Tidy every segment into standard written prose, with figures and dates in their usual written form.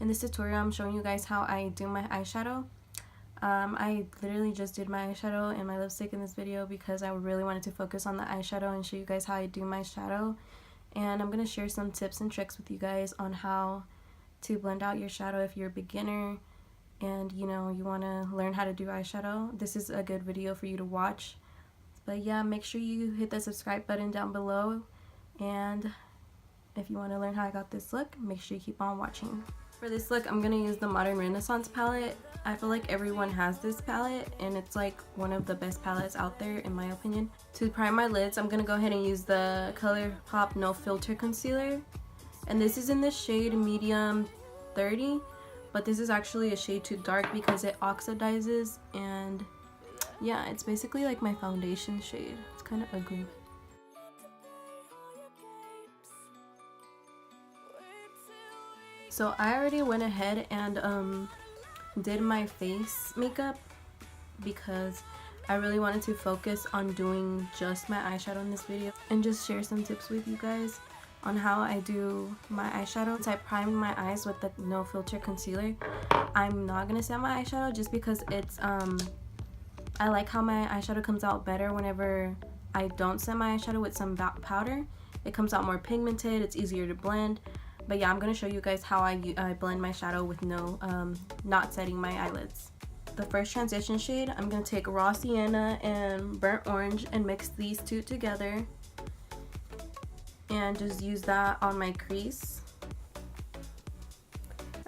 In this tutorial, I'm showing you guys how I do my eyeshadow. I literally just did my eyeshadow and my lipstick in this video because I really wanted to focus on the eyeshadow and show you guys how I do my shadow. And I'm going to share some tips and tricks with you guys on how to blend out your shadow if you're a beginner and you want to learn how to do eyeshadow. This is a good video for you to watch. But yeah, make sure you hit the subscribe button down below, and if you want to learn how I got this look, make sure you keep on watching. For this look, I'm going to use the Modern Renaissance palette. I feel like everyone has this palette and it's like one of the best palettes out there in my opinion. To prime my lids, I'm going to go ahead and use the ColourPop No Filter Concealer. And this is in the shade medium 30, but this is actually a shade too dark because it oxidizes, and yeah, it's basically like my foundation shade. It's kind of ugly. So I already went ahead and did my face makeup because I really wanted to focus on doing just my eyeshadow in this video and just share some tips with you guys on how I do my eyeshadow. Since I primed my eyes with the No Filter Concealer, I'm not gonna set my eyeshadow just because it's I like how my eyeshadow comes out better whenever I don't set my eyeshadow with some powder. It comes out more pigmented, it's easier to blend. But yeah, I'm going to show you guys how I blend my shadow with not setting my eyelids. The first transition shade, I'm going to take raw sienna and burnt orange and mix these two together. And just use that on my crease.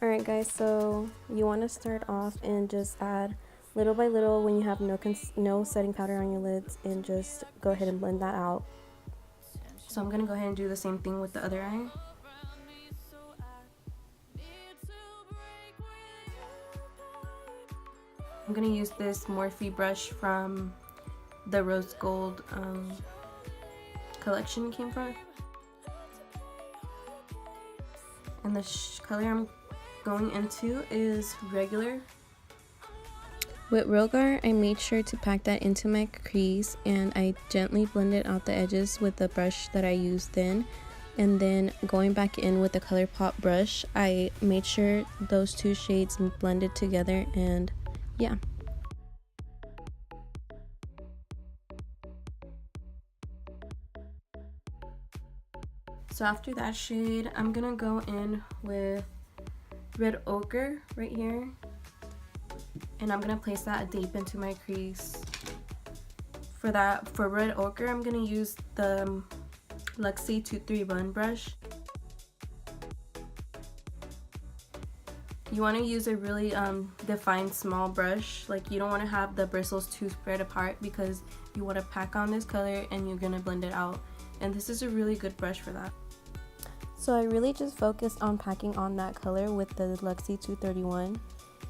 Alright guys, so you want to start off and just add little by little when you have no setting powder on your lids, and just go ahead and blend that out. So I'm going to go ahead and do the same thing with the other eye. I'm going to use this Morphe brush from the Rose Gold collection it came from. And the color I'm going into is regular. With Rogar, I made sure to pack that into my crease, and I gently blended out the edges with the brush that I used then. And then going back in with the ColourPop brush, I made sure those two shades blended together, and yeah. So after that shade, I'm gonna go in with Red Ochre right here, and I'm gonna place that deep into my crease. For Red Ochre, I'm gonna use the Luxie 231 brush. You want to use a really defined small brush. Like, you don't want to have the bristles too spread apart because you want to pack on this color and you're gonna blend it out. And this is a really good brush for that. So I really just focused on packing on that color with the Luxie 231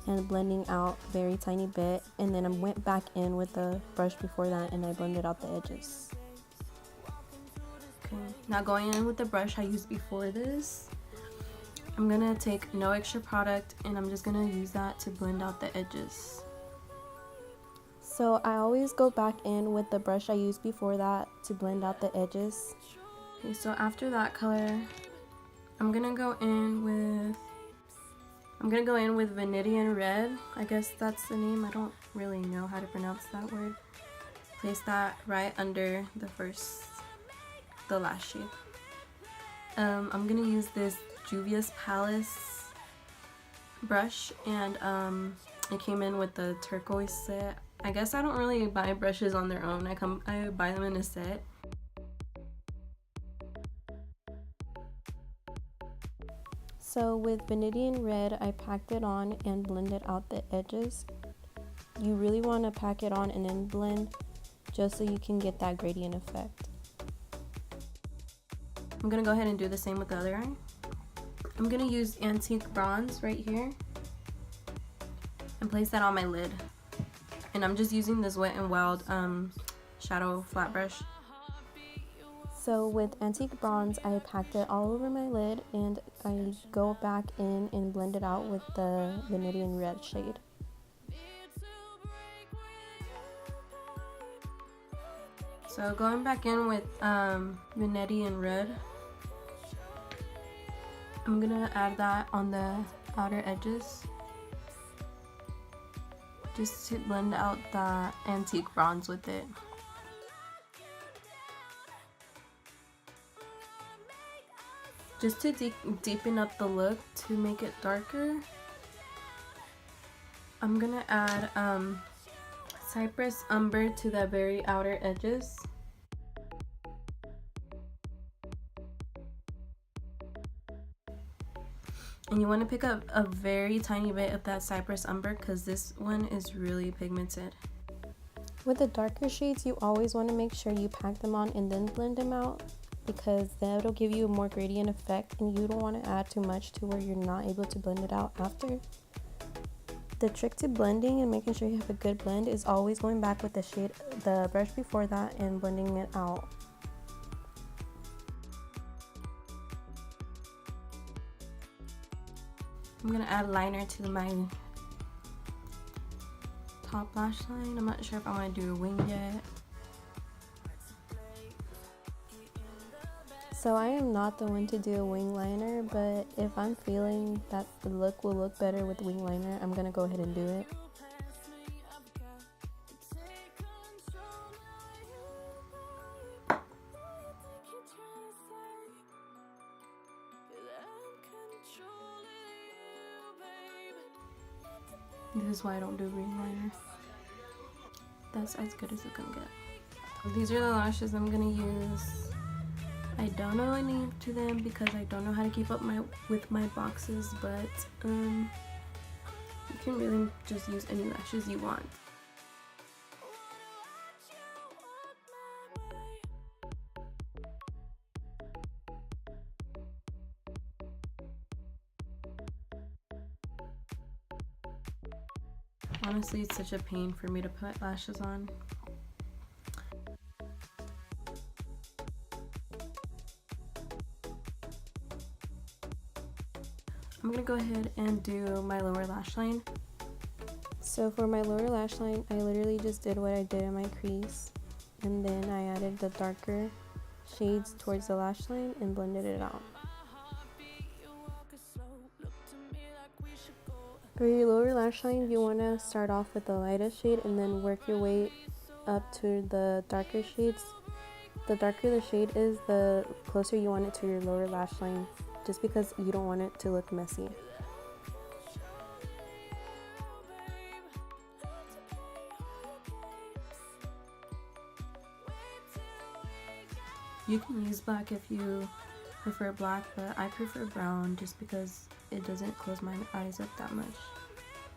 and blending out very tiny bit, and then I went back in with the brush before that and I blended out the edges. Okay, now going in with the brush I used before this, I'm gonna take no extra product and I'm just gonna use that to blend out the edges. So I always go back in with the brush I used before that to blend out the edges. Okay, so after that color, I'm gonna go in with Venetian Red. I guess that's the name. I don't really know how to pronounce that word. Place that right under the last shade. I'm gonna use this Juvia's Palace brush, and it came in with the turquoise set. I guess I don't really buy brushes on their own. I buy them in a set. So with Venetian Red, I packed it on and blended out the edges. You really want to pack it on and then blend just so you can get that gradient effect. I'm going to go ahead and do the same with the other eye. I'm going to use Antique Bronze right here and place that on my lid. And I'm just using this Wet n Wild shadow flat brush. So with Antique Bronze, I packed it all over my lid, and I go back in and blend it out with the Venetian Red shade. So going back in with Venetian Red, I'm gonna add that on the outer edges just to blend out the antique bronze with it. Just to deepen up the look, to make it darker, I'm gonna add CYPRUS Umber to the very outer edges. And you want to pick up a very tiny bit of that CYPRUS Umber because this one is really pigmented. With the darker shades, you always want to make sure you pack them on and then blend them out, because that'll give you a more gradient effect, and you don't want to add too much to where you're not able to blend it out after. The trick to blending and making sure you have a good blend is always going back with the brush before that and blending it out. I'm gonna add liner to my top lash line. I'm not sure if I want to do a wing yet. So I am not the one to do a wing liner, but if I'm feeling that the look will look better with wing liner, I'm gonna go ahead and do it. This is why I don't do wing liner. That's as good as it can get. These are the lashes I'm gonna use. I don't know any to them because I don't know how to keep up with my boxes, but you can really just use any lashes you want. Honestly, it's such a pain for me to put lashes on. I'm gonna go ahead and do my lower lash line. So for my lower lash line, I literally just did what I did in my crease, and then I added the darker shades towards the lash line and blended it out. For your lower lash line, you want to start off with the lightest shade and then work your way up to the darker shades. The darker the shade is, the closer you want it to your lower lash line, just because you don't want it to look messy. You can use black if you prefer black, but I prefer brown just because it doesn't close my eyes up that much.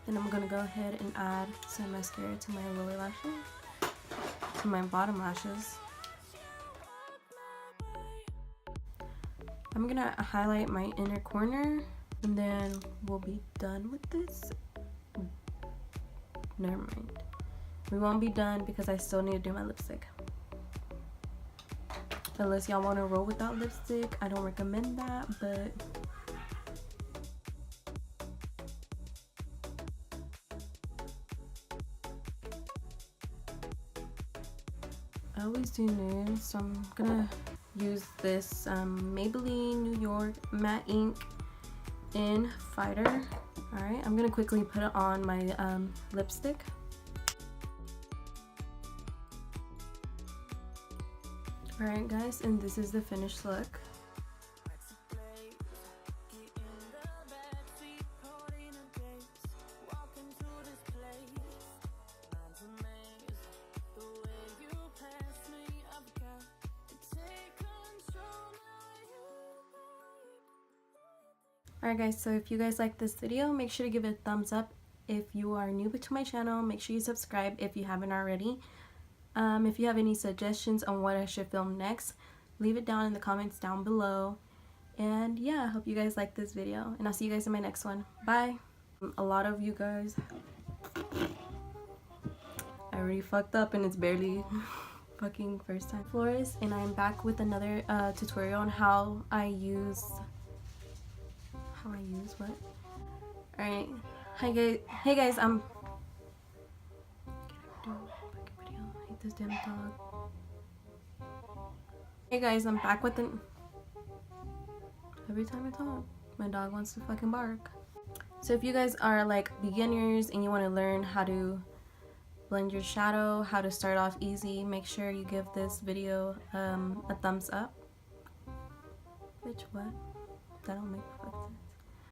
Then I'm gonna go ahead and add some mascara to my lower lashes, to my bottom lashes. I'm gonna highlight my inner corner and then we'll be done with this. Never mind. We won't be done because I still need to do my lipstick. Unless y'all want to roll without lipstick, I don't recommend that, but I always do nudes, so I'm gonna use this Maybelline New York matte ink in Fighter. Alright, I'm gonna quickly put it on my lipstick. Alright guys, and this is the finished look. Alright guys, so if you guys like this video, make sure to give it a thumbs up. If you are new to my channel, make sure you subscribe if you haven't already. If you have any suggestions on what I should film next, leave it down in the comments down below. And yeah, I hope you guys like this video, and I'll see you guys in my next one. Bye! A lot of you guys, I already fucked up and it's barely fucking first time. Flores, and I'm back with another tutorial on how I use what? Alright, hey guys, this damn dog. Hey guys, I'm back with every time I talk. My dog wants to fucking bark. So if you guys are like beginners and you want to learn how to blend your shadow, how to start off easy, make sure you give this video a thumbs up. Bitch, what? That don't make perfect sense.